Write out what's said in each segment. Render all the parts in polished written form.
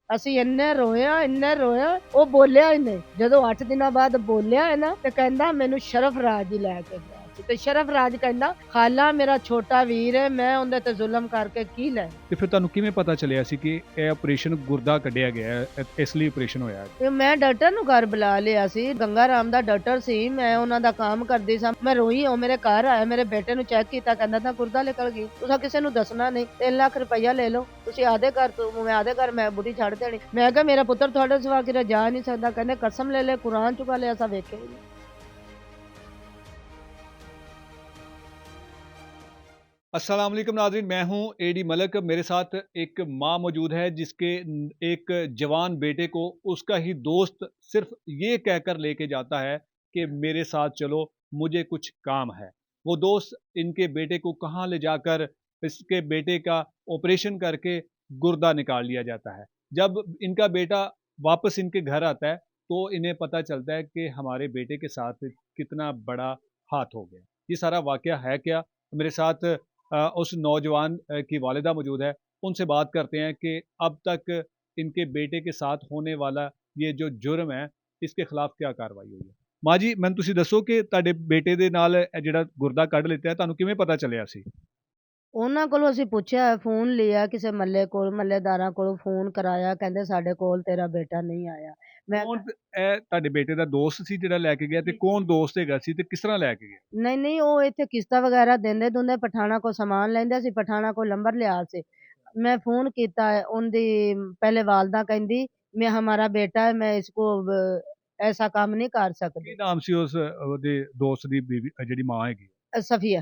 ਅਸੀਂ ਇੰਨੇ ਰੋਇਆ ਉਹ ਬੋਲਿਆ ਹੀ ਨਹੀਂ। ਜਦੋਂ 8 ਦਿਨਾਂ ਬਾਅਦ ਬੋਲਿਆ ਹੈ ਨਾ ਤੇ ਕਹਿੰਦਾ ਮੈਨੂੰ ਸ਼ਰਫ ਰਾਜ ਹੀ ਲੈ ਕੇ ਗਿਆ ਸੀ। ਤੇ ਸ਼ਰਫ ਰਾਜ ਕਹਿੰਦਾ ਖਾਲਾ ਮੇਰਾ ਛੋਟਾ ਵੀਰ ਹੈ, ਮੈਂ ਉਹਦੇ ਤੇ ਜ਼ੁਲਮ ਕਰਕੇ ਕੀ ਲੈ। ਤੇ ਫਿਰ ਤੁਹਾਨੂੰ ਕਿਵੇਂ ਪਤਾ ਚੱਲਿਆ ਸੀ ਕਿ ਇਹ ਆਪਰੇਸ਼ਨ ਗੁਰਦਾ ਕੱਢਿਆ ਗਿਆ ਹੈ, ਇਸ ਲਈ ਆਪਰੇਸ਼ਨ ਹੋਇਆ ਹੈ? ਤੇ ਮੈਂ ਡਾਕਟਰ ਨੂੰ ਘਰ ਬੁਲਾ ਲਿਆ ਸੀ। ਗੰਗਾ ਰਾਮ ਦਾ ਡਾਕਟਰ ਸੀ, ਮੈਂ ਉਹਨਾਂ ਦਾ ਕੰਮ ਕਰਦੀ ਸਾਂ। ਮੈਂ ਰੋਈ, ਉਹ ਮੇਰੇ ਘਰ ਆਇਆ, ਮੇਰੇ ਬੇਟੇ ਨੂੰ ਚੈੱਕ ਕੀਤਾ, ਕਹਿੰਦਾ ਤਾਂ ਗੁਰਦਾ ਨਿਕਲ ਗਈ। ਤੁਸੀਂ ਕਿਸੇ ਨੂੰ ਦੱਸਣਾ ਨਹੀਂ, 3 ਲੱਖ ਰੁਪਈਆ ਲੈ ਲਓ ਤੁਸੀਂ ਆਦੇ ਘਰ ਤੋਂ। ਮੈਂ ਆਦੇ ਘਰ ਮੈਂ ਬੁੱਢੀ ਛੱਡ ਦੇਣੀ। ਮੈਂ ਕਿਹਾ ਮੇਰਾ ਪੁੱਤਰ ਤੁਹਾਡੇ ਸਿਵਾ ਕਿਤੇ ਜਾ ਨਹੀਂ ਸਕਦਾ। ਕਹਿੰਦੇ ਕਸਮ ਲੈ ਲੈ, ਕੁਰਾਨ ਚੁਕਾ ਲਿਆ, ਅਸਾਂ ਵੇਖੇ ਹੀ ਨਹੀਂ। अस्सलाम वालेकुम नाज़रीन, मैं हूं एडी मलक। मेरे साथ एक माँ मौजूद है जिसके एक जवान बेटे को उसका ही दोस्त सिर्फ ये कहकर लेके जाता है कि मेरे साथ चलो, मुझे कुछ काम है। वो दोस्त इनके बेटे को कहाँ ले जाकर इसके बेटे का ऑपरेशन करके गुर्दा निकाल लिया जाता है। जब इनका बेटा वापस इनके घर आता है तो इन्हें पता चलता है कि हमारे बेटे के साथ कितना बड़ा हाथ हो गया। ये सारा वाकया है क्या? मेरे साथ उस नौजवान की वालिदा मौजूद है। उनसे बात करते हैं कि अब तक इनके बेटे के साथ होने वाला ये जो जुर्म है इसके खिलाफ क्या कार्रवाई हुई है। माँ जी, मैं ਤੁਸੀਂ ਦੱਸੋ ਕਿ ਤੁਹਾਡੇ ਬੇਟੇ ਦੇ ਨਾਲ ਇਹ ਜਿਹੜਾ ਗੁਰਦਾ ਕੱਢ ਲਿੱਤਾ ਹੈ, ਤੁਹਾਨੂੰ ਕਿਵੇਂ ਪਤਾ ਚੱਲਿਆ ਸੀ? ਉਹਨਾਂ ਕੋਲੋਂ ਅਸੀਂ ਪੁੱਛਿਆ, ਫੋਨ ਲਿਆ ਕਿਸੇ ਮੱਲੇ ਕੋਲ, ਮੱਲੇਦਾਰਾਂ ਕੋਲੋਂ ਫੋਨ ਕਰਾਇਆ, ਕਹਿੰਦੇ ਸਾਡੇ ਕੋਲ ਤੇਰਾ ਬੇਟਾ ਨਹੀਂ ਆਇਆ। ਮੈਂ ਕੌਣ ਇਹ ਤੁਹਾਡੇ ਬੇਟੇ ਦਾ ਦੋਸਤ ਸੀ ਜਿਹੜਾ ਲੈ ਕੇ ਗਿਆ, ਤੇ ਕੌਣ ਦੋਸਤ ਹੈਗਾ ਸੀ ਤੇ ਕਿਸ ਤਰ੍ਹਾਂ ਲੈ ਕੇ ਗਿਆ? ਨਹੀਂ ਨਹੀਂ, ਉਹ ਇੱਥੇ ਕਿਸ਼ਤਾਂ ਵਗੈਰਾ ਦਿੰਦੇ ਦੁੰਦੇ, ਪਠਾਣਾ ਕੋ ਸਮਾਨ ਲੈਂਦੇ ਸੀ, ਪਠਾਣਾ ਕੋ ਨੰਬਰ ਲਿਆ ਸੀ। ਮੈਂ ਫੋਨ ਕੀਤਾ ਹੈ, ਉਹਦੀ ਪਹਿਲੇ ਵਾਲਦਾ ਕਹਿੰਦੀ ਮੈਂ ਹਮਾਰਾ ਬੇਟਾ ਹੈ, ਮੈਂ ਇਸਕੋ ਐਸਾ ਕੰਮ ਨਹੀਂ ਕਰ ਕੀ ਸਕਦੀ। ਨਾਮ ਸੀ ਉਸ ਉਹਦੇ ਦੋਸਤ ਦੀ ਬੀਵੀ ਜਿਹੜੀ ਮਾਂ ਹੈਗੀ? ਸਫੀਆ।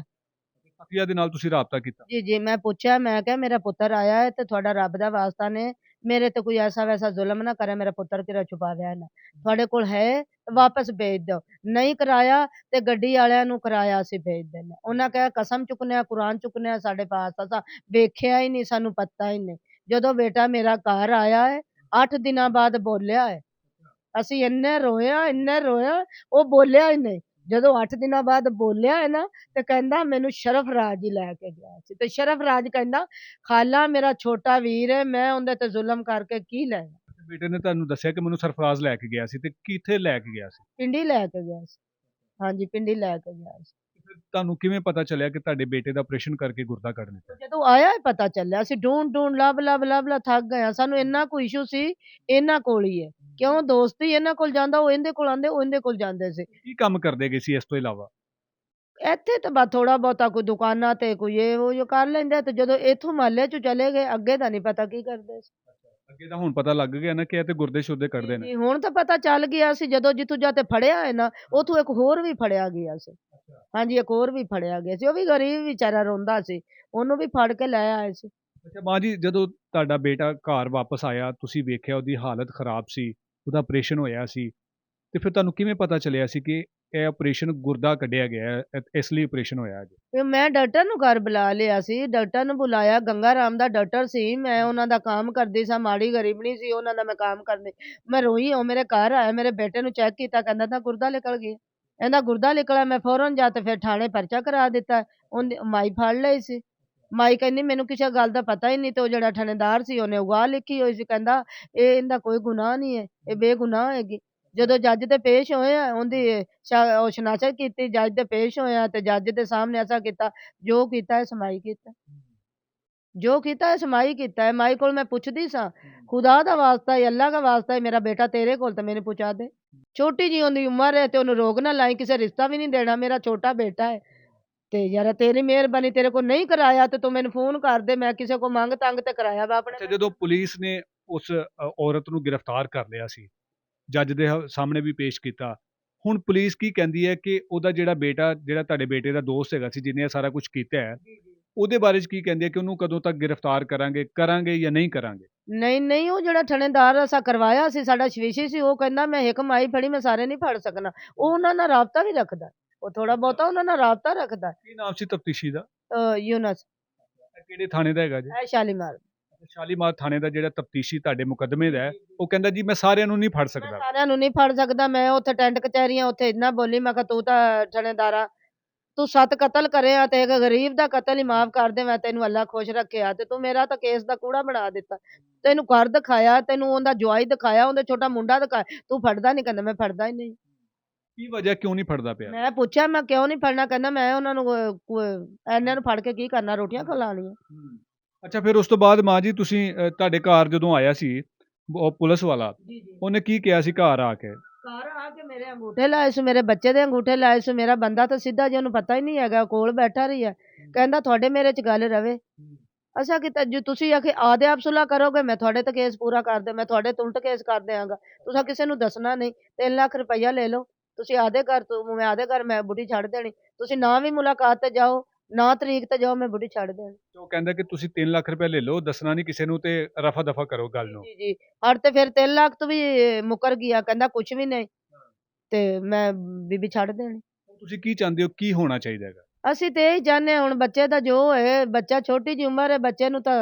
ਸਫੀਆ ਦੇ ਨਾਲ ਤੁਸੀਂ ਰਾਬਤਾ ਕੀਤਾ? ਜੀ ਜੀ, ਮੈਂ ਪੁੱਛਿਆ, ਮੈਂ ਕਿਹਾ ਮੇਰਾ ਪੁੱਤਰ ਆਇਆ ਹੈ ਤੇ ਤੁਹਾਡਾ ਰੱਬ ਦਾ ਵਾਸਤਾ ਨੇ ਮੇਰੇ ਤੇ ਕੋਈ ਐਸਾ ਵੈਸਾ ਜ਼ੁਲਮ ਨਾ ਕਰੇ, ਮੇਰਾ ਪੁੱਤਰ ਕਿਰਾ ਛੁਪਾਵਿਆ ਨਾ, ਤੁਹਾਡੇ ਕੋਲ ਹੈ ਵਾਪਸ ਭੇਜ ਦਿਓ। ਨਹੀਂ ਕਰਾਇਆ ਤੇ ਗੱਡੀ ਵਾਲਿਆਂ ਨੂੰ ਕਿਰਾਇਆ ਅਸੀਂ ਭੇਜ ਦੇਣਾ। ਉਹਨਾਂ ਕਿਹਾ ਕਸਮ ਚੁੱਕਨੇ ਆ, ਕੁਰਾਨ ਚੁੱਕਨੇ ਆ, ਸਾਡੇ ਪਾਸ ਅਸਾਂ ਵੇਖਿਆ ਹੀ ਨਹੀਂ, ਸਾਨੂੰ ਪਤਾ ਹੀ ਨਹੀਂ। ਜਦੋਂ ਬੇਟਾ ਮੇਰਾ ਘਰ ਆਇਆ ਹੈ 8 ਦਿਨਾਂ ਬਾਅਦ ਬੋਲਿਆ ਹੈ। ਅਸੀਂ ਇੰਨੇ ਰੋਇਆ ਉਹ ਬੋਲਿਆ ਹੀ ਨਹੀਂ। ਜਦੋਂ 8 ਦਿਨਾਂ ਬਾਅਦ ਬੋਲਿਆ ਹੈ ਨਾ ਤੇ ਕਹਿੰਦਾ ਮੈਨੂੰ ਸ਼ਰਫ ਰਾਜ ਹੀ ਲੈ ਕੇ ਗਿਆ ਸੀ। ਤੇ ਸ਼ਰਫ ਰਾਜ ਕਹਿੰਦਾ ਖਾਲਾ ਮੇਰਾ ਛੋਟਾ ਵੀਰ ਹੈ, ਮੈਂ ਉਹਦੇ ਤੇ ਜ਼ੁਲਮ ਕਰਕੇ ਕੀ ਲੈਣਾ। ਬੇਟੇ ਨੇ ਤੁਹਾਨੂੰ ਦੱਸਿਆ ਕਿ ਮੈਨੂੰ ਸਰਫਰਾਜ਼ ਲੈ ਕੇ ਗਿਆ ਸੀ, ਤੇ ਕਿੱਥੇ ਲੈ ਕੇ ਗਿਆ ਸੀ? ਪਿੰਡੀ ਲੈ ਕੇ ਗਿਆ ਸੀ। ਹਾਂਜੀ, ਪਿੰਡੀ ਲੈ ਕੇ ਗਿਆ ਸੀ। ਫਿਰ ਤੁਹਾਨੂੰ ਕਿਵੇਂ ਪਤਾ ਚੱਲਿਆ ਕਿ ਤੁਹਾਡੇ ਬੇਟੇ ਦਾ ਆਪਰੇਸ਼ਨ ਕਰਕੇ ਗੁਰਦਾ ਕੱਢ ਦਿੱਤਾ? ਜਦੋਂ ਆਇਆ ਹੀ ਪਤਾ ਚੱਲਿਆ। ਅਸੀਂ ਢੂੰਡ ਲੱਭ ਥੱਕ ਗਏ। ਸਾਨੂੰ ਇੰਨਾ ਕੋਈ ਇਸ਼ੂ ਸੀ ਇਹਨਾਂ ਕੋਲ ਹੀ ਹੈ। ਕਿਉਂ ਦੋਸਤੀ ਇਹਨਾਂ ਕੋਲ ਜਾਂਦਾ, ਉਹ ਇਹਦੇ ਕੋਲ ਆਂਦੇ, ਉਹ ਇਹਦੇ ਕੋਲ ਜਾਂਦੇ ਸੀ। ਕੀ ਕੰਮ ਕਰਦੇ ਗਏ ਸੀ ਇਸ ਤੋਂ ਇਲਾਵਾ? ਇੱਥੇ ਤਾਂ ਬਸ ਥੋੜਾ ਬਹੁਤਾ ਕੋਈ ਦੁਕਾਨਾਂ ਤੇ ਕੋਈ ਇਹ ਉਹ ਜੋ ਕਰ ਲੈਂਦੇ। ਤੇ ਜਦੋਂ ਇੱਥੋਂ ਮਹੱਲੇ ਚ ਚਲੇ ਗਏ ਅੱਗੇ ਤਾਂ ਨਹੀਂ ਪਤਾ ਕੀ ਕਰਦੇ ਸੀ। ਅੱਗੇ ਤਾਂ ਹੁਣ ਪਤਾ ਲੱਗ ਗਿਆ ਨਾ ਕਿ ਇਹ ਤੇ ਗੁਰਦੇ ਸ਼ੁਰਦੇ ਕੱਢਦੇ ਨੇ। ਜੀ, ਹੁਣ ਤਾਂ ਪਤਾ ਚੱਲ ਗਿਆ ਸੀ। ਜਦੋਂ ਜਿੱਥੋਂ ਜਾ ਤੇ ਫੜਿਆ ਹੈ ਨਾ, ਉਥੋਂ ਇੱਕ ਹੋਰ ਵੀ ਫੜਿਆ ਗਿਆ ਸੀ। ਹਾਂਜੀ, ਇੱਕ ਹੋਰ ਵੀ ਫੜਿਆ ਗਿਆ ਸੀ। ਉਹ ਵੀ ਗਰੀਬ ਵਿਚਾਰਾ ਰੋਂਦਾ ਸੀ, ਉਹਨੂੰ ਵੀ ਫੜ ਕੇ ਲੈ ਆਏ ਸੀ। ਅੱਛਾ ਮਾਂ ਜੀ, ਜਦੋਂ ਤੁਹਾਡਾ ਬੇਟਾ ਘਰ ਵਾਪਸ ਆਇਆ ਤੁਸੀਂ ਵੇਖਿਆ ਉਹਦੀ ਹਾਲਤ ਖਰਾਬ ਸੀ, ਉਹਦਾ ਆਪਰੇਸ਼ਨ ਹੋਇਆ ਸੀ, ਤੇ ਫਿਰ ਤੁਹਾਨੂੰ ਕਿਵੇਂ ਪਤਾ ਚੱਲਿਆ ਸੀ ਕਿ ਇਹ ਆਪਰੇਸ਼ਨ ਗੁਰਦਾ ਕੱਢਿਆ ਗਿਆ ਹੈ, ਇਸ ਲਈ ਆਪਰੇਸ਼ਨ ਹੋਇਆ ਅੱਜ? ਤੇ ਮੈਂ ਡਾਕਟਰ ਨੂੰ ਘਰ ਬੁਲਾ ਲਿਆ ਸੀ। ਡਾਕਟਰ ਨੂੰ ਬੁਲਾਇਆ, ਗੰਗਾ ਰਾਮ ਦਾ ਡਾਕਟਰ ਸੀ, ਮੈਂ ਉਹਨਾਂ ਦਾ ਕੰਮ ਕਰਦੀ ਸਾਂ। ਮਾੜੀ ਗਰੀਬਣੀ ਸੀ, ਉਹਨਾਂ ਦਾ ਮੈਂ ਕੰਮ ਕਰਦੀ। ਮੈਂ ਰੋਈ, ਉਹ ਮੇਰੇ ਘਰ ਆਇਆ, ਮੇਰੇ ਬੇਟੇ ਨੂੰ ਚੈੱਕ ਕੀਤਾ, ਕਹਿੰਦਾ ਤਾਂ ਗੁਰਦਾ ਨਿਕਲ ਗਿਆ। ਇਹਦਾ ਗੁਰਦਾ ਨਿਕਲਿਆ। ਮੈਂ ਫੌਰਨ ਜਾ ਤੇ ਫਿਰ ਥਾਣੇ ਪਰਚਾ ਕਰਾ ਦਿੱਤਾ। ਉਹਨੇ ਮਾਈ ਫੜ ਲਈ ਸੀ। ਮਾਈ ਕਹਿੰਦੀ ਮੈਨੂੰ ਕਿਸੇ ਗੱਲ ਦਾ ਪਤਾ ਹੀ ਨਹੀਂ। ਤੇ ਉਹ ਜਿਹੜਾ ਥਾਣੇਦਾਰ ਸੀ ਉਹਨੇ ਉਗਾਹ ਲਿਖੀ ਹੋਈ ਸੀ, ਕਹਿੰਦਾ ਇਹ ਇਹਦਾ ਕੋਈ ਗੁਨਾਹ ਨਹੀਂ ਹੈ, ਇਹ ਬੇਗੁਨਾਹ ਹੈਗੀ। ਜਦੋਂ ਜੱਜ ਤੇ ਪੇਸ਼ ਹੋਏ ਆ, ਉਹਦੀ ਉਹ ਸ਼ਨਾਖਤ ਕੀਤੀ, ਜੱਜ ਦੇ ਪੇਸ਼ ਹੋਇਆ ਤੇ ਜੱਜ ਦੇ ਸਾਹਮਣੇ ਐਸਾ ਕੀਤਾ, ਜੋ ਕੀਤਾ ਹੈ ਸਮਾਈ ਕੀਤਾ, ਜੋ ਕੀਤਾ ਹੈ ਸਮਾਈ ਕੀਤਾ ਹੈ। ਮਾਈ ਕੋਲ ਮੈਂ ਪੁੱਛਦੀ ਸਾਂ, ਖੁਦਾ ਦਾ ਵਾਸਤਾ ਹੈ, ਅੱਲਾ ਦਾ ਵਾਸਤਾ ਹੈ, ਮੇਰਾ ਬੇਟਾ ਤੇਰੇ ਕੋਲ, ਤਾਂ ਮੈਨੂੰ ਪਹੁੰਚਾ ਦੇ। ਛੋਟੀ ਜੀ ਉਹਦੀ ਉਮਰ ਹੈ ਤੇ ਉਹਨੂੰ ਰੋਕ ਨਾ ਲਾਈ, ਕਿਸੇ ਰਿਸ਼ਤਾ ਵੀ ਨਹੀਂ ਦੇਣਾ, ਮੇਰਾ ਛੋਟਾ ਬੇਟਾ ਹੈ। ਤੇ ਯਾਰ ਤੇਰੀ ਮਿਹਰਬਾਨੀ, ਤੇਰੇ ਕੋਲ ਨਹੀਂ ਕਰਾਇਆ ਤੇ ਤੂੰ ਮੈਨੂੰ ਫੋਨ ਕਰ ਦੇ, ਮੈਂ ਕਿਸੇ ਕੋ ਮੰਗ ਤੰਗ ਤੇ ਕਰਾਇਆ ਵਾ ਅੱਛਾ, ਆਪਣੇ। ਜਦੋਂ ਪੁਲਿਸ ਨੇ ਉਸ ਔਰਤ ਨੂੰ ਗ੍ਰਿਫਤਾਰ ਕਰ ਲਿਆ ਸੀ, ਜੱਜ ਦੇ ਸਾਹਮਣੇ ਵੀ ਪੇਸ਼ ਕੀਤਾ, ਹੁਣ ਪੁਲਿਸ ਕੀ ਕਹਿੰਦੀ ਹੈ ਕਿ ਉਹਦਾ ਜਿਹੜਾ ਬੇਟਾ, ਜਿਹੜਾ ਤੁਹਾਡੇ ਬੇਟੇ ਦਾ ਦੋਸਤ ਹੈਗਾ ਸੀ ਜਿਹਨੇ ਇਹ ਸਾਰਾ ਕੁਝ ਕੀਤਾ ਹੈ, ਉਹਦੇ ਬਾਰੇ 'ਚ ਕੀ ਕਹਿੰਦੇ ਆ ਕਿ ਉਹਨੂੰ ਕਦੋਂ ਤੱਕ ਗ੍ਰਿਫਤਾਰ ਕਰਾਂਗੇ ਜਾਂ ਨਹੀਂ ਕਰਾਂਗੇ? ਨਹੀਂ ਨਹੀਂ, ਉਹ ਜਿਹੜਾ ਥਾਣੇਦਾਰ ਅਸਾਂ ਕਰਵਾਇਆ ਸੀ, ਸਾਡਾ ਸ਼ਵੀਸ਼ੀ ਸੀ, ਉਹ ਕਹਿੰਦਾ ਮੈਂ ਇੱਕ ਮਾਈ ਫੜੀ, ਮੈਂ ਸਾਰੇ ਨਹੀਂ ਫੜ ਸਕਣਾ। ਉਹ ਉਹਨਾਂ ਨਾਲ ਰਾਬਤਾ ਵੀ ਰੱਖਦਾ, ਉਹ ਥੋੜਾ ਬਹੁਤਾ ਉਹਨਾਂ ਨਾਲ ਰਾਬਤਾ ਰੱਖਦਾ। ਕੀ ਨਾਮ ਸੀ ਤਫਤੀਸ਼ੀ ਦਾ? ਯੂਨਸ। ਇਹ ਕਿਹੜੇ ਥਾਣੇ ਦਾ ਹੈਗਾ ਜੀ? ਇਹ ਸ਼ਾਲੀਮਾਰ। ਸ਼ਾਲੀਮਾਰ ਥਾਣੇ ਦਾ ਜਿਹੜਾ ਤਫਤੀਸ਼ੀ ਤੁਹਾਡੇ ਮੁਕੱਦਮੇ ਦਾ ਹੈ, ਉਹ ਕਹਿੰਦਾ ਜੀ ਮੈਂ ਸਾਰਿਆਂ ਨੂੰ ਨਹੀਂ ਫੜ ਮੈਂ ਸਕਦਾ। ਸਾਰਿਆਂ ਨੂੰ ਨਹੀਂ ਫੜ ਸਕਦਾ। ਮੈਂ ਉੱਥੇ ਟੈਂਟ ਕਚਹਿਰੀਆਂ ਉੱਥੇ ਇੰਨਾ ਬੋਲੀ, ਮੈਂ ਕਿਹਾ ਤੂੰ ਤਾਂ ਥਾਣੇਦਾਰਾ ਤੂੰ 7 ਕਤਲ ਕਰਿਆ ਤੇ ਇੱਕ ਗਰੀਬ ਦਾ ਕਤਲ ਹੀ ਮਾਫ਼ ਕਰ ਦੇ, ਮੈਂ ਤੈਨੂੰ ਅੱਲਾ ਖੁਸ਼ ਰੱਖਿਆ, ਤੇ ਤੂੰ ਮੇਰਾ ਤਾਂ ਕੇਸ ਦਾ ਕੂੜਾ ਬਣਾ ਦਿੱਤਾ। ਤੈਨੂੰ ਘਰ ਦਿਖਾਇਆ, ਤੈਨੂੰ ਉਹਦਾ ਜਵਾਈ ਦਿਖਾਇਆ, ਉਹਦਾ ਛੋਟਾ ਮੁੰਡਾ ਦਿਖਾਇਆ, ਤੂੰ ਫੜਦਾ ਨਹੀਂ? ਕਹਿੰਦਾ ਮੈਂ ਫੜਦਾ ਹੀ ਨਹੀਂ। ਕੀ ਵਜ੍ਹਾ ਕਿਉਂ ਨਹੀਂ ਫੜਦਾ ਪਿਆ? ਮੈਂ ਪੁੱਛਿਆ ਮੈਂ ਕਿਉਂ ਨਹੀਂ ਫੜਨਾ? ਕਹਿੰਦਾ ਮੈਂ ਉਹਨਾਂ ਨੂੰ ਇਹਨਾਂ ਨੂੰ ਫੜ ਕੇ ਕੀ ਕਰਨਾ, ਰੋਟੀਆਂ ਖਿਲਾਉਣੀਆਂ। ਅੱਛਾ, ਫਿਰ ਉਸ ਤੋਂ ਬਾਅਦ ਮਾਂ ਜੀ ਤੁਸੀਂ ਤੁਹਾਡੇ ਘਰ ਜਦੋਂ ਆਇਆ ਸੀ ਉਹ ਪੁਲਿਸ ਵਾਲਾ, ਜੀ ਜੀ। ਉਹਨੇ ਕੀ ਕਿਹਾ ਸੀ ਘਰ ਆ ਕੇ? ਘਰ ਆ ਕੇ ਮੇਰੇ ਅੰਗੂਠੇ ਲਾਏ ਸੀ, ਮੇਰੇ ਬੱਚੇ ਦੇ ਅੰਗੂਠੇ ਲਾਏ ਸੀ। ਮੇਰਾ ਬੰਦਾ ਤਾਂ ਸਿੱਧਾ ਜੀ, ਉਹਨੂੰ ਪਤਾ ਹੀ ਨਹੀਂ ਹੈਗਾ, ਕੋਲ ਬੈਠਾ ਰਹੀ ਹੈ। ਕਹਿੰਦਾ ਤੁਹਾਡੇ ਮੇਰੇ ਚ ਗੱਲ ਰਵੇ। ਅਸਾਂ ਕਿ ਜੇ ਤੁਸੀਂ ਆਖੇ ਆਦੇ ਆਪ ਸੁਲਾ ਕਰੋਗੇ, ਮੈਂ ਤੁਹਾਡੇ ਤੇ ਕੇਸ ਪੂਰਾ ਕਰ ਦੇ, ਮੈਂ ਤੁਹਾਡੇ ਤੇ ਉਲਟ ਕੇਸ ਕਰ ਦਿਆਂਗਾ। ਤੁਸੀਂ ਕਿਸੇ ਨੂੰ ਦੱਸਣਾ ਨਹੀਂ। 3 ਲੱਖ ਰੁਪਈਆ ਲੈ ਲਓ, ਤੁਸੀਂ ਆਦੇ ਘਰ ਤੋਂ, ਮੈਂ ਆਦੇ ਘਰ, ਮੈਂ ਬੁੱਢੀ ਛੱਡ ਦੇਣੀ। ਤੁਸੀਂ ਨਾ ਵੀ ਮੁਲਾਕਾਤ ਤੇ ਜਾਓ, ਨਾ ਤਰੀਕ ਤੇ ਜਾਓ, ਮੈਂ ਬੁੱਢੀ ਛੱਡ ਦੇਣੀ। ਤੇ ਉਹ ਕਹਿੰਦਾ ਕਿ ਤੁਸੀਂ 3 ਲੱਖ ਰੁਪਏ ਲੈ ਲਓ, ਦੱਸਣਾ ਨਹੀਂ ਕਿਸੇ ਨੂੰ, ਤੇ ਰਫਾ ਦਫਾ ਕਰੋ ਗੱਲ ਨੂੰ। ਜੀ ਜੀ। ਹਰ ਤੇ ਫਿਰ 3 ਲੱਖ ਤੋਂ ਵੀ ਮੁੱਕਰ ਗਿਆ, ਕਹਿੰਦਾ ਕੁਛ ਵੀ ਨਹੀਂ, ਤੇ ਮੈਂ ਬੀਬੀ ਛੱਡ ਦੇਣੀ। ਤੁਸੀਂ ਕੀ ਚਾਹੁੰਦੇ ਹੋ, ਕੀ ਹੋਣਾ ਚਾਹੀਦਾ ਹੈਗਾ? ਅਸੀਂ ਤੇ ਇਹੀ ਚਾਹੁੰਦੇ ਹਾਂ, ਹੁਣ ਬੱਚੇ ਦਾ ਜੋ ਹੈ, ਬੱਚਾ ਛੋਟੀ ਜਿਹੀ ਉਮਰ ਹੈ, ਬੱਚੇ ਨੂੰ ਤਾਂ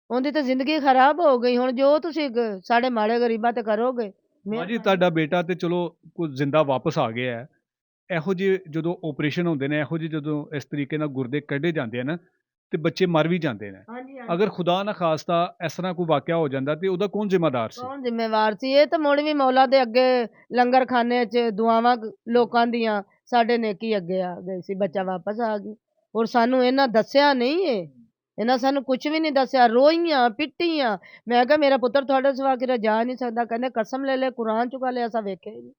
ਉਹਦੀ ਤਾਂ ਜ਼ਿੰਦਗੀ ਖਰਾਬ ਹੋ ਗਈ। ਹੁਣ ਜੋ ਤੁਸੀਂ ਸਾਡੇ ਮਾੜੇ ਗਰੀਬਾਂ ਤੇ ਕਰੋਗੇ। ਮਾਂ ਜੀ ਤੁਹਾਡਾ ਬੇਟਾ ਤੇ ਚਲੋ ਕੁਝ ਜ਼ਿੰਦਾ ਵਾਪਸ ਆ ਗਿਆ ਹੈ। ਇਹੋ ਜਿਹੇ ਜਦੋਂ ਆਪਰੇਸ਼ਨ ਹੁੰਦੇ ਨੇ, ਇਹੋ ਜਿਹੇ ਜਦੋਂ ਇਸ ਤਰੀਕੇ ਨਾਲ ਗੁਰਦੇ ਕੱਢੇ ਜਾਂਦੇ ਹਨ ਤੇ ਬੱਚੇ ਮਰ ਵੀ ਜਾਂਦੇ ਨੇ। ਹਾਂਜੀ ਅਗਰ ਖੁਦਾ ਨਾ ਖਾਸਤਾ ਇਸ ਤਰ੍ਹਾਂ ਕੋਈ ਵਾਕਿਆ ਹੋ ਜਾਂਦਾ ਤੇ ਉਹਦਾ ਕੌਣ ਜ਼ਿੰਮੇਦਾਰ ਸੀ? ਕੌਣ ਜ਼ਿੰਮੇਵਾਰ ਸੀ? ਇਹ ਤਾਂ ਮੁੜ ਵੀ ਮੌਲਾ ਦੇ ਅੱਗੇ ਲੰਗਰਖਾਨੇ 'ਚ ਦੁਆਵਾਂ ਲੋਕਾਂ ਦੀਆਂ ਸਾਡੇ ਨੇਕੀ ਅੱਗੇ ਆ ਗਈ ਸੀ, ਬੱਚਾ ਵਾਪਸ ਆ ਗਿਆ। ਔਰ ਸਾਨੂੰ ਇਹਨਾਂ ਦੱਸਿਆ ਨਹੀਂ ਏ, ਇਹਨਾਂ ਸਾਨੂੰ ਕੁਝ ਵੀ ਨਹੀਂ ਦੱਸਿਆ। ਰੋਈਆਂ ਪਿੱਟੀਆਂ। ਮੈਂ ਕਿਹਾ ਮੇਰਾ ਪੁੱਤਰ ਤੁਹਾਡੇ ਸਿਵਾ ਕਿਤੇ ਜਾ ਨਹੀਂ ਸਕਦਾ। ਕਹਿੰਦੇ ਕਸਮ ਲੈ ਲੈ, ਕੁਰਾਨ ਚੁਕਾ ਲਿਆ, ਅਸਾਂ ਵੇਖਿਆ ਹੀ ਨਹੀਂ।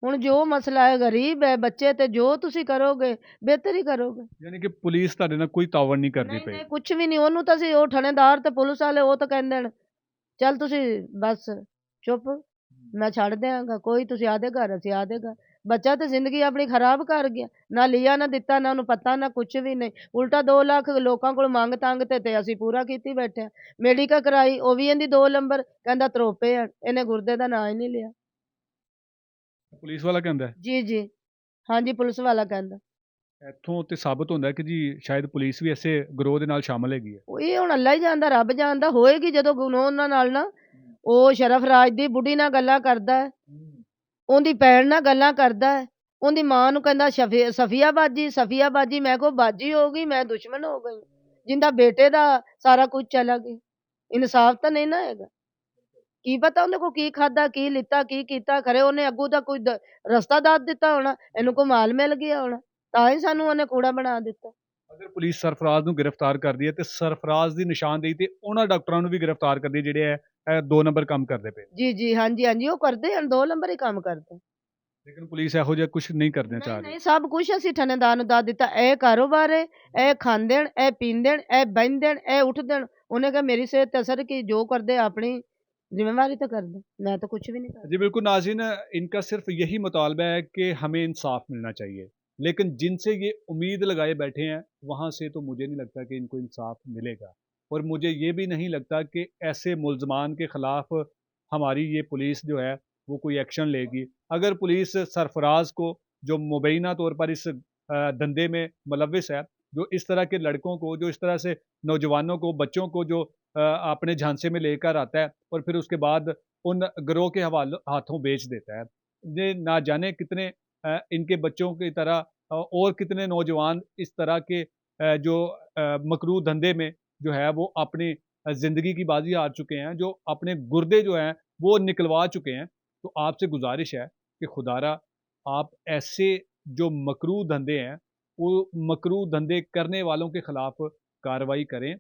ਹੁਣ ਜੋ ਮਸਲਾ ਹੈ, ਗਰੀਬ ਹੈ ਬੱਚੇ, ਤੇ ਜੋ ਤੁਸੀਂ ਕਰੋਗੇ ਬਿਹਤਰ ਹੀ ਕਰੋਗੇ। ਯਾਨੀ ਕਿ ਪੁਲਿਸ ਤੁਹਾਡੇ ਨਾਲ ਕੋਈ ਤਾਵਨ ਨਹੀਂ ਕਰਦੀ ਨਹੀਂ ਪਈ? ਨਹੀਂ, ਕੁਝ ਵੀ ਨਹੀਂ। ਉਹਨੂੰ ਤਾਂ ਅਸੀਂ, ਉਹ ਥਾਣੇਦਾਰ ਤੇ ਪੁਲਿਸ ਵਾਲੇ, ਉਹ ਤਾਂ ਕਹਿੰਦੇ ਨੇ ਚੱਲ ਤੁਸੀਂ ਬਸ ਚੁੱਪ, ਮੈਂ ਛੱਡ ਦਿਆਂਗਾ, ਕੋਈ ਤੁਸੀਂ ਆਦੇ ਘਰ, ਅਸੀਂ ਆਦੇ ਘਰ। ਬੱਚਾ ਤੇ ਜ਼ਿੰਦਗੀ ਆਪਣੀ ਖਰਾਬ ਕਰ ਗਿਆ, ਨਾ ਲਿਆ ਨਾ ਦਿੱਤਾ, ਨਾ ਉਹਨੂੰ ਪਤਾ, ਨਾ ਕੁਝ ਵੀ ਨਹੀਂ। ਉਲਟਾ 2 ਲੱਖ ਲੋਕਾਂ ਕੋਲ ਮੰਗ ਤੰਗ ਤੇ ਅਸੀਂ ਪੂਰਾ ਕੀਤੀ ਬੈਠੇ ਹਾਂ। ਮੈਡੀਕਲ ਕਰਾਈ, ਉਹ ਵੀ ਇਹਦੀ 2 ਨੰਬਰ, ਕਹਿੰਦਾ ਤਰੋਪੇ ਆ, ਇਹਨੇ ਗੁਰਦੇ ਦਾ ਨਾਂ ਹੀ ਨਹੀਂ ਲਿਆ। ਪੁਲਿਸ ਵਾਲਾ ਕਹਿੰਦਾ ਹੈ? ਜੀ ਜੀ। ਹਾਂਜੀ, ਪੁਲਿਸ ਵਾਲਾ ਕਹਿੰਦਾ। ਇੱਥੋਂ ਤੇ ਸਾਬਤ ਹੁੰਦਾ ਹੈ ਕਿ ਜੀ ਸ਼ਾਇਦ ਪੁਲਿਸ ਵੀ ਐਸੇ ਗਰੋਹ ਦੇ ਨਾਲ ਸ਼ਾਮਲ ਹੈਗੀ ਹੈ। ਉਹ ਇਹ ਹੁਣ ਅੱਲਾ ਹੀ ਜਾਣਦਾ, ਰੱਬ ਜਾਣਦਾ। ਹੋਏਗੀ ਜਦੋਂ ਗੁਨਾਹ ਉਹਨਾਂ ਨਾਲ ਨਾ, ਉਹ ਸ਼ਰਫਰਾਜ ਦੀ ਬੁੱਢੀ ਨਾਲ ਗੱਲਾਂ ਕਰਦਾ ਹੈ, ਉਹਦੀ ਭੈਣ ਨਾਲ ਗੱਲਾਂ ਕਰਦਾ ਹੈ, ਉਹਦੀ ਮਾਂ ਨੂੰ ਕਹਿੰਦਾ ਸਫੀਆ ਬਾਜੀ, ਸਫੀਆ ਬਾਜੀ। ਮੈਂ ਕੋ ਬਾਜੀ ਹੋ ਗਈ, ਮੈਂ ਦੁਸ਼ਮਣ ਹੋ ਗਈ, ਜਿੰਦਾ ਬੇਟੇ ਦਾ ਸਾਰਾ ਕੁਝ ਚਲਾ ਗਿਆ। ਇਨਸਾਫ ਤਾਂ ਨਹੀਂ ਨਾ ਹੈਗਾ। ਕੀ ਪਤਾ ਉਹਨੇ ਕੋ ਕੀ ਖਾਦਾ, ਕੀ ਲਿੱਤਾ, ਕੀ ਕੀਤਾ। ਖਰੇ ਉਹਨੇ ਅੱਗੂ ਦਾ ਕੋਈ ਰਸਤਾ ਦੱਸ ਦਿੱਤਾ ਹੋਣਾ, ਇਹਨੂੰ ਕੋ ਮਾਲ ਮਿਲ ਗਿਆ ਹੋਣਾ, ਤਾਂ ਹੀ ਸਾਨੂੰ ਉਹਨੇ ਕੂੜਾ ਬਣਾ ਦਿੱਤਾ। ਅਗਰ ਪੁਲਿਸ ਸਰਫਰਾਜ਼ ਨੂੰ ਗ੍ਰਿਫਤਾਰ ਕਰਦੀ ਹੈ ਤੇ ਸਰਫਰਾਜ਼ ਦੀ ਨਿਸ਼ਾਨਦੇਹੀ ਤੇ ਉਹਨਾਂ ਡਾਕਟਰਾਂ ਨੂੰ ਵੀ ਗ੍ਰਿਫਤਾਰ ਕਰਦੀ ਹੈ ਜਿਹੜੇ ਇਹ 2 ਨੰਬਰ ਕੰਮ ਕਰਦੇ ਪਏ। ਜੀ ਜੀ। ਹਾਂਜੀ ਹਾਂਜੀ, ਉਹ ਕਰਦੇ ਹਨ, 2 ਨੰਬਰ ਹੀ ਕੰਮ ਕਰਦੇ। ਲੇਕਿਨ ਪੁਲਿਸ ਇਹੋ ਜਿਹਾ ਕੁਝ ਨਹੀਂ ਕਰਨਾ ਚਾਹ ਨਹੀਂ ਰਹੀ। ਨਹੀਂ, ਸਭ ਕੁਝ ਅਸੀਂ ਥਾਣੇਦਾਰ ਨੂੰ ਦੱਸ ਦਿੱਤਾ। ਇਹ ਕਾਰੋਬਾਰ ਹੈ, ਇਹ ਖਾਂਦੇ ਹਨ, ਇਹ ਪੀਂਦੇ ਹਨ, ਇਹ ਬਹਿੰਦੇ ਹਨ, ਇਹ ਉੱਠਦੇ ਹਨ। ਉਹਨੇ ਕਿਹਾ ਮੇਰੀ ਸਿਹਤ ਤੇ असर की, जो कर दे अपनी जिम्मेवारी तो कर दे, मैं तो कुछ भी नहीं कर। जी बिल्कुल नाज़रीन, इनका सिर्फ यही मुतालबा है कि हमें इंसाफ मिलना चाहिए, लेकिन जिनसे ये उम्मीद लगाए बैठे हैं वहाँ से तो मुझे नहीं लगता कि इनको इंसाफ मिलेगा। और मुझे ये भी नहीं लगता कि ऐसे मुल्ज़मान के ख़िलाफ़ हमारी ये पुलिस जो है वो कोई एक्शन लेगी। अगर पुलिस सरफराज को, जो मुबैना तौर पर इस धंधे में मुलविस है, जो इस तरह के लड़कों को, जो इस तरह से नौजवानों को, बच्चों को जो अपने झांसे में लेकर आता है और फिर उसके बाद उन गिरोह के हवाले हाथों बेच देता है। ये ना जाने कितने इनके बच्चों की तरह और कितने नौजवान इस तरह के जो मकरू धंधे में जो है वो अपनी ज़िंदगी की बाजी हार चुके हैं, जो अपने गुर्दे जो हैं वो निकलवा चुके हैं। तो आपसे गुजारिश है कि खुदारा आप ऐसे जो मकरू धंधे हैं, वो मकरू धंधे करने वालों के खिलाफ कार्रवाई करें।